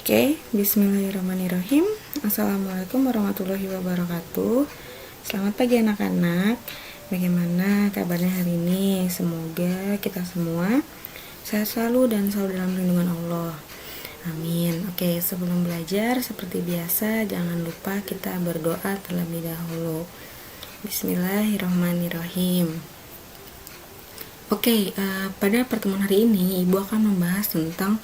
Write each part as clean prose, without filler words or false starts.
Oke, bismillahirrahmanirrahim. Assalamualaikum warahmatullahi wabarakatuh. Selamat pagi anak-anak. Bagaimana kabarnya hari ini? Semoga kita semua sehat selalu dan selalu dalam lindungan Allah. Amin. Oke, sebelum belajar seperti biasa jangan lupa kita berdoa terlebih dahulu. Bismillahirrahmanirrahim. Oke, pada pertemuan hari ini Ibu akan membahas tentang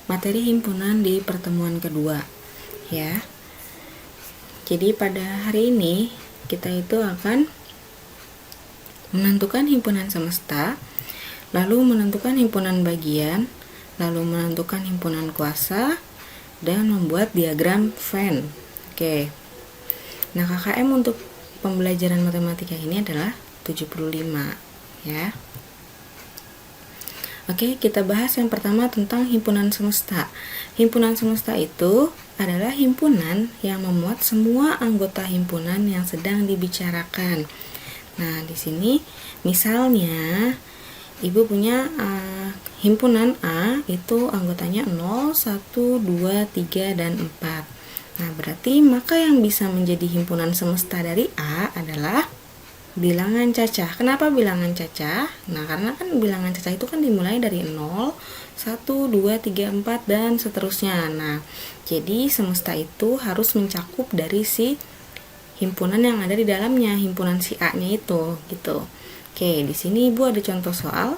materi himpunan di pertemuan kedua, ya. Jadi pada hari ini kita itu akan menentukan himpunan semesta, lalu menentukan himpunan bagian, lalu menentukan himpunan kuasa, dan membuat diagram Venn. Oke. Nah, KKM untuk pembelajaran matematika ini adalah 75, ya. Oke, kita bahas yang pertama tentang himpunan semesta. Himpunan semesta itu adalah himpunan yang memuat semua anggota himpunan yang sedang dibicarakan. Nah, di sini misalnya Ibu punya himpunan A, itu anggotanya 0, 1, 2, 3, dan 4. Nah, berarti maka yang bisa menjadi himpunan semesta dari A adalah bilangan cacah. Kenapa bilangan cacah? Nah, karena kan bilangan cacah itu kan dimulai dari 0, 1, 2, 3, 4, dan seterusnya. Nah, jadi semesta itu harus mencakup dari si himpunan yang ada di dalamnya, himpunan si A-nya itu, gitu. Oke, di sini Ibu ada contoh soal.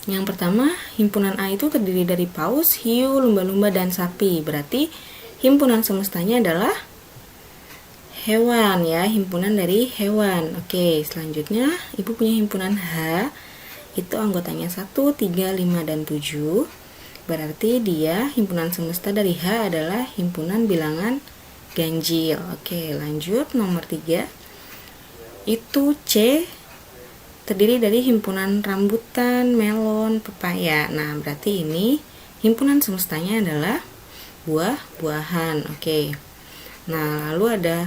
Yang pertama, himpunan A itu terdiri dari paus, hiu, lumba-lumba, dan sapi. Berarti himpunan semestanya adalah hewan, ya, himpunan dari hewan. Oke, selanjutnya Ibu punya himpunan H, itu anggotanya 1, 3, 5, dan 7. Berarti dia himpunan semesta dari H adalah himpunan bilangan ganjil. Oke, lanjut nomor 3. Itu C terdiri dari himpunan rambutan, melon, pepaya. Nah, berarti ini himpunan semestanya adalah buah-buahan. Oke. Nah, lalu ada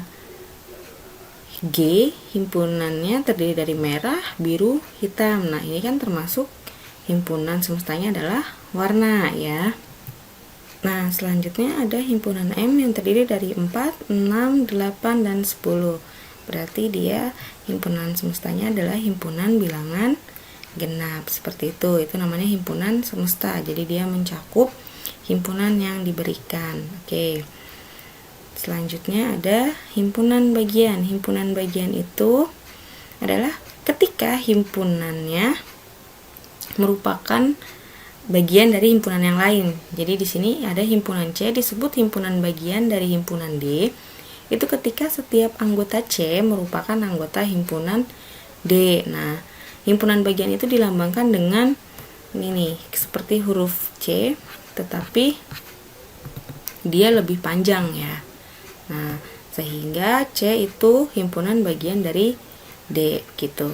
G, himpunannya terdiri dari merah, biru, hitam. Nah, ini kan termasuk himpunan semestanya adalah warna, ya. Nah, selanjutnya ada himpunan M yang terdiri dari 4, 6, 8, dan 10. Berarti dia himpunan semestanya adalah himpunan bilangan genap. Seperti itu namanya himpunan semesta. Jadi dia mencakup himpunan yang diberikan. Oke. Selanjutnya ada himpunan bagian. Himpunan bagian itu adalah ketika himpunannya merupakan bagian dari himpunan yang lain. Jadi di sini ada himpunan C disebut himpunan bagian dari himpunan D. Itu ketika setiap anggota C merupakan anggota himpunan D. Nah, himpunan bagian itu dilambangkan dengan ini seperti huruf C, tetapi dia lebih panjang, ya. Nah, sehingga C itu himpunan bagian dari D, gitu.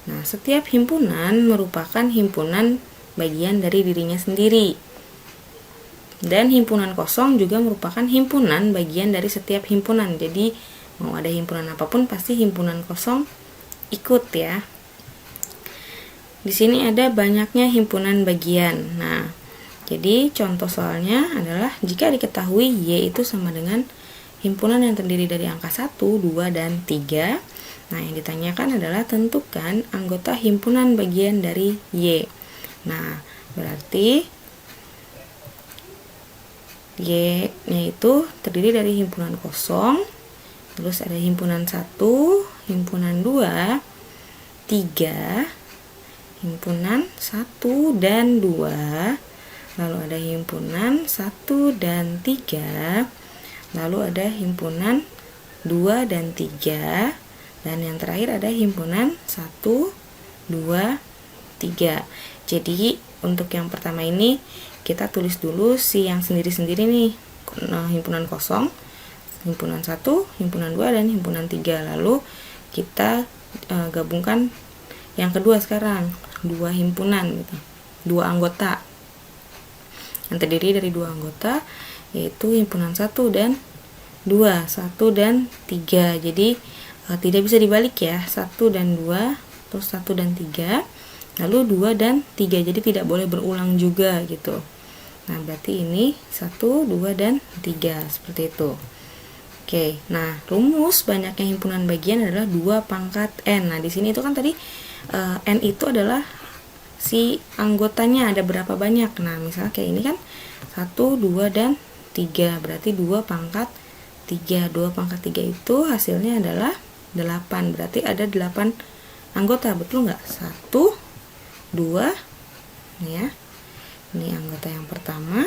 Nah, setiap himpunan merupakan himpunan bagian dari dirinya sendiri. Dan himpunan kosong juga merupakan himpunan bagian dari setiap himpunan. Jadi, mau ada himpunan apapun pasti himpunan kosong ikut, ya. Di sini ada banyaknya himpunan bagian. Nah, jadi contoh soalnya adalah jika diketahui Y itu sama dengan himpunan yang terdiri dari angka 1, 2, dan 3. Nah, yang ditanyakan adalah tentukan anggota himpunan bagian dari Y. Nah, berarti Y-nya itu terdiri dari himpunan kosong, terus ada himpunan 1, himpunan 2, 3, himpunan 1 dan 2, lalu ada himpunan 1 dan 3, lalu ada himpunan 2 dan 3, dan yang terakhir ada himpunan 1, 2, 3. Jadi untuk yang pertama ini kita tulis dulu si yang sendiri-sendiri nih. Nah, himpunan kosong, himpunan 1, himpunan 2, dan himpunan 3. Lalu kita gabungkan yang kedua sekarang, 2 himpunan gitu. 2 anggota. Yang terdiri dari 2 anggota yaitu himpunan 1 dan 2, 1 dan 3. Jadi tidak bisa dibalik, ya. 1 dan 2, terus 1 dan 3, lalu 2 dan 3. Jadi tidak boleh berulang juga gitu. Nah, berarti ini 1, 2, dan 3. Seperti itu. Oke, nah rumus banyaknya himpunan bagian adalah 2 pangkat N. Nah, di sini itu kan tadi N itu adalah si anggotanya ada berapa banyak. Nah, misalnya kayak ini kan 1, 2, dan 3. Berarti 2 pangkat 3. 2 pangkat 3 itu hasilnya adalah 8. Berarti ada 8 anggota, betul nggak? 1, 2, nih ya. Ini anggota yang pertama,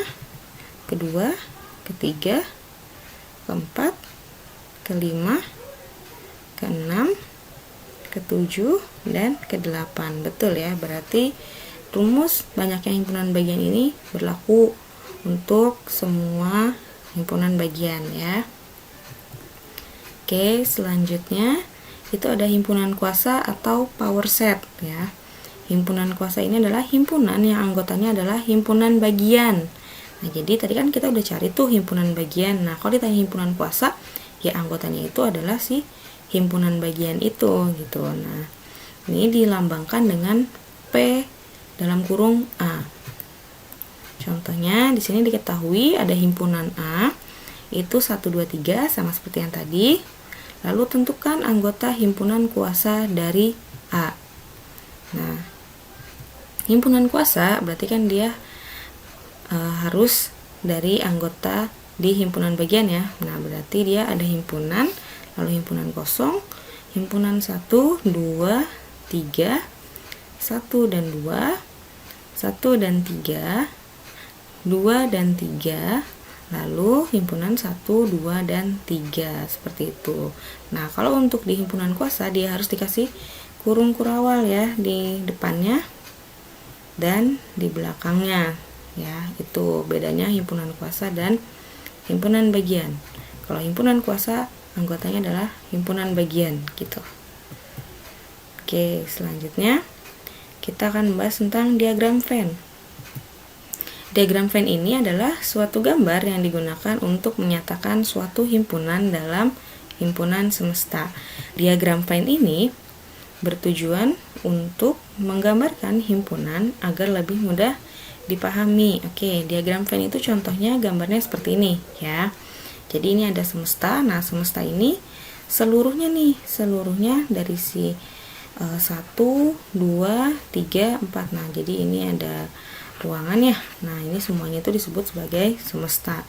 kedua, ketiga, keempat, kelima, keenam, ketujuh, dan kedelapan. Betul ya, berarti rumus banyaknya himpunan bagian ini berlaku untuk semua himpunan bagian ya. Oke, selanjutnya itu ada himpunan kuasa atau power set ya. Himpunan kuasa ini adalah himpunan yang anggotanya adalah himpunan bagian. Nah, jadi tadi kan kita udah cari tuh himpunan bagian. Nah, kalau ditanya himpunan kuasa, ya anggotanya itu adalah si himpunan bagian itu gitu. Nah, ini dilambangkan dengan P dalam kurung A. Contohnya di sini diketahui ada himpunan A itu 1, 2, 3 sama seperti yang tadi. Lalu tentukan anggota himpunan kuasa dari A. Nah, himpunan kuasa berarti kan dia harus dari anggota di himpunan bagian ya. Nah, berarti dia ada himpunan, lalu himpunan kosong, himpunan 1, 2, 3, 1 dan 2, 1 dan 3, 2 dan 3, lalu himpunan 1, 2, dan 3, seperti itu. Nah, kalau untuk di himpunan kuasa dia harus dikasih kurung kurawal ya di depannya dan di belakangnya ya. Itu bedanya himpunan kuasa dan himpunan bagian. Kalau himpunan kuasa anggotanya adalah himpunan bagian gitu. Oke, selanjutnya kita akan membahas tentang diagram Venn. Diagram Venn ini adalah suatu gambar yang digunakan untuk menyatakan suatu himpunan dalam himpunan semesta. Diagram Venn ini bertujuan untuk menggambarkan himpunan agar lebih mudah dipahami. Oke, diagram Venn itu contohnya gambarnya seperti ini ya. Jadi ini ada semesta. Nah, semesta ini seluruhnya dari si 1, 2, 3, 4. Nah, jadi ini ada ruangan ya. Nah, ini semuanya itu disebut sebagai semesta.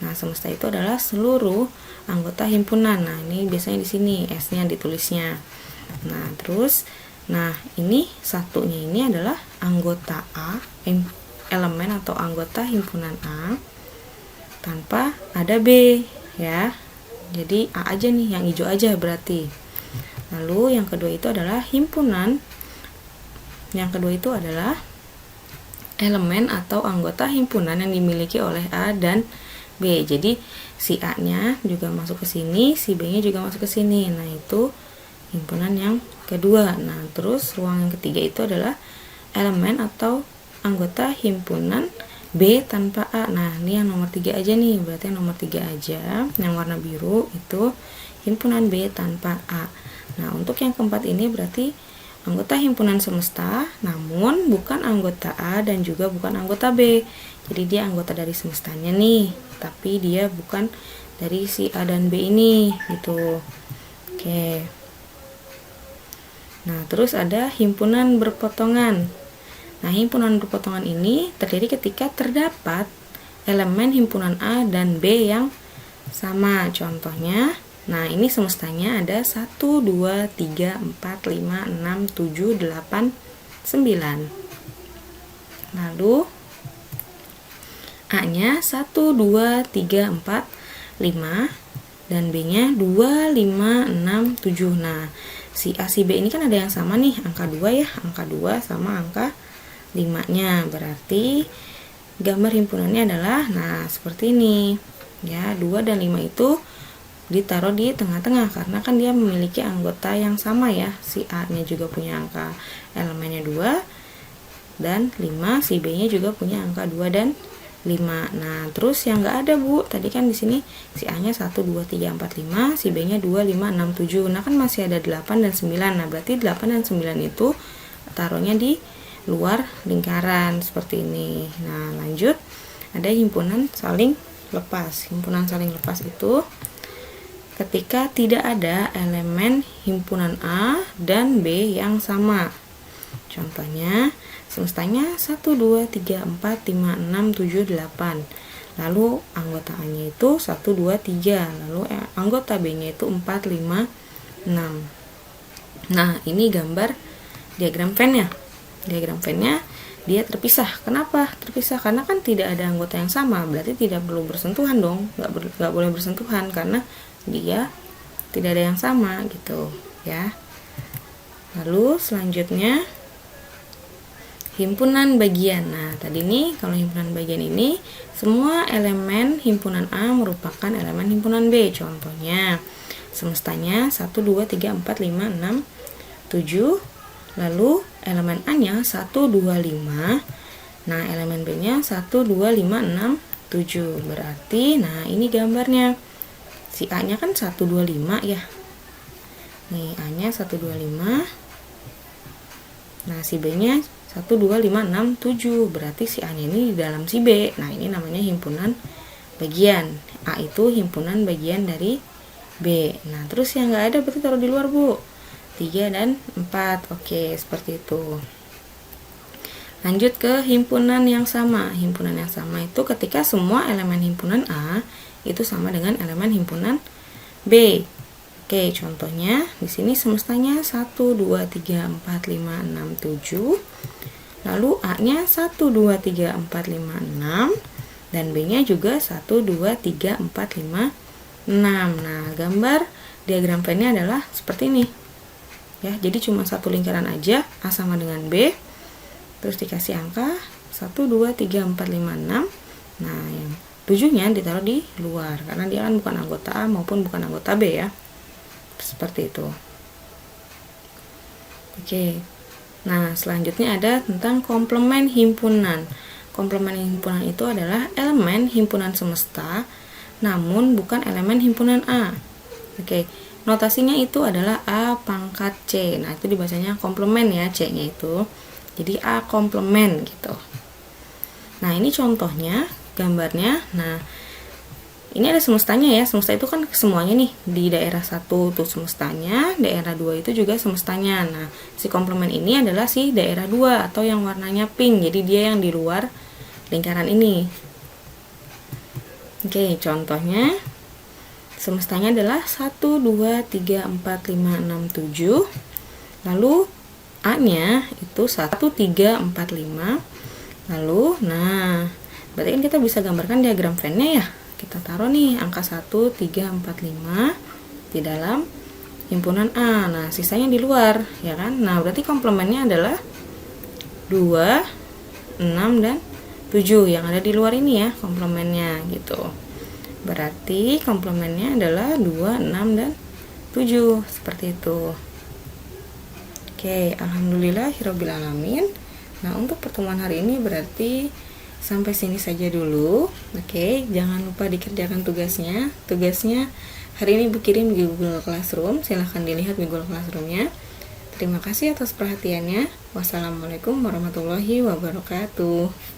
Nah, semesta itu adalah seluruh anggota himpunan. Nah, ini biasanya di sini S-nya ditulisnya. Nah, terus ini satunya ini adalah anggota A, elemen atau anggota himpunan A tanpa ada B ya. Jadi A aja nih, yang hijau aja berarti. Lalu yang kedua itu adalah himpunan. Yang kedua itu adalah elemen atau anggota himpunan yang dimiliki oleh A dan B. Jadi si A-nya juga masuk ke sini, si B-nya juga masuk ke sini. Nah, itu himpunan yang kedua. Nah, terus ruang yang ketiga itu adalah elemen atau anggota himpunan B tanpa A. Nah, ini yang nomor 3 aja nih, berarti yang nomor 3 aja, yang warna biru itu himpunan B tanpa A. Nah, untuk yang keempat ini berarti anggota himpunan semesta, namun bukan anggota A dan juga bukan anggota B. Jadi dia anggota dari semestanya nih, tapi dia bukan dari si A dan B ini gitu. Oke. Nah, terus ada himpunan berpotongan. Nah, himpunan berpotongan ini terdiri ketika terdapat elemen himpunan A dan B yang sama. Contohnya, nah ini semestanya ada 1, 2, 3, 4, 5, 6, 7, 8, 9. Lalu A-nya 1, 2, 3, 4, 5 dan B-nya 2, 5, 6, 7. Nah, si A, si B ini kan ada yang sama nih, angka 2 ya, angka 2 sama angka 5-nya. Berarti gambar himpunannya adalah, nah seperti ini ya, 2 dan 5 itu ditaruh di tengah-tengah karena kan dia memiliki anggota yang sama ya. Si A-nya juga punya angka elemennya 2 dan 5, si B-nya juga punya angka 2 dan 5. Nah, terus yang enggak ada, Bu. Tadi kan di sini si A-nya 1, 2, 3, 4, 5, si B-nya 2, 5, 6, 7. Nah, kan masih ada 8 dan 9. Nah, berarti 8 dan 9 itu taruhnya di luar lingkaran seperti ini. Nah, lanjut. ada himpunan saling lepas. Himpunan saling lepas itu ketika tidak ada elemen himpunan A dan B yang sama. Contohnya, semestanya 1, 2, 3, 4, 5, 6, 7, 8. Lalu anggota A-nya itu 1, 2, 3. Lalu anggota B-nya itu 4, 5, 6. Nah, ini gambar diagram Venn-nya. Diagram Venn-nya dia terpisah. Kenapa terpisah? Karena kan tidak ada anggota yang sama, berarti tidak perlu bersentuhan dong. Nggak boleh bersentuhan karena dia tidak ada yang sama gitu ya. Lalu selanjutnya himpunan bagian. Nah, tadi nih kalau himpunan bagian ini semua elemen himpunan A merupakan elemen himpunan B. Contohnya semestanya 1, 2, 3, 4, 5, 6, 7. Lalu elemen A-nya 1, 2, 5. Nah, elemen B-nya 1, 2, 5, 6, 7. Berarti nah ini gambarnya. Si A-nya kan 1, 2, 5 ya. Nih A-nya 1, 2, 5. Nah, si B-nya 1, 2, 5, 6, 7. Berarti si A-nya ini di dalam si B. Nah, ini namanya himpunan bagian. A itu himpunan bagian dari B. Nah, terus yang nggak ada berarti taruh di luar, Bu. 3 dan 4. Oke, seperti itu. Lanjut ke himpunan yang sama. Himpunan yang sama itu ketika semua elemen himpunan A itu sama dengan elemen himpunan B. Oke, contohnya di sini semestanya 1, 2, 3, 4, 5, 6, 7. Lalu A-nya 1, 2, 3, 4, 5, 6 dan B-nya juga 1, 2, 3, 4, 5, 6. Nah, gambar diagram Venn-nya adalah seperti ini. Ya, jadi cuma satu lingkaran aja, A sama dengan B. Terus dikasih angka 1, 2, 3, 4, 5, 6. Nah, yang 7-nya ditaruh di luar karena dia kan bukan anggota A maupun bukan anggota B ya. Seperti itu. Oke. Nah, selanjutnya ada tentang komplement himpunan. Komplement himpunan itu adalah elemen himpunan semesta namun bukan elemen himpunan A. Oke. Notasinya itu adalah A pangkat C. Nah, itu dibacanya komplement ya, C-nya itu. Jadi A komplement gitu. Nah, ini contohnya, gambarnya. Nah, ini ada semestanya ya. Semesta itu kan semuanya nih. Di daerah 1 tuh semestanya, daerah 2 itu juga semestanya. Nah, si komplement ini adalah si daerah 2 atau yang warnanya pink. Jadi dia yang di luar lingkaran ini. Oke, contohnya semestanya adalah 1, 2, 3, 4, 5, 6, 7. Lalu A-nya itu 1, 3, 4, 5. Lalu, nah, berarti kan kita bisa gambarkan diagram Venn-nya ya. Kita taruh nih angka 1, 3, 4, 5 di dalam himpunan A. Nah, sisanya di luar, ya kan? Nah, berarti komplemennya adalah 2, 6, dan 7. Yang ada di luar ini ya, komplemennya gitu. Berarti komplemennya adalah 2, 6, dan 7. Seperti itu. Oke, alhamdulillahirabbil alamin. Nah, untuk pertemuan hari ini berarti sampai sini saja dulu. Oke, jangan lupa dikerjakan tugasnya. Tugasnya hari ini dikirim di Google Classroom. Silahkan dilihat di Google Classroom-nya. Terima kasih atas perhatiannya. Wassalamualaikum warahmatullahi wabarakatuh.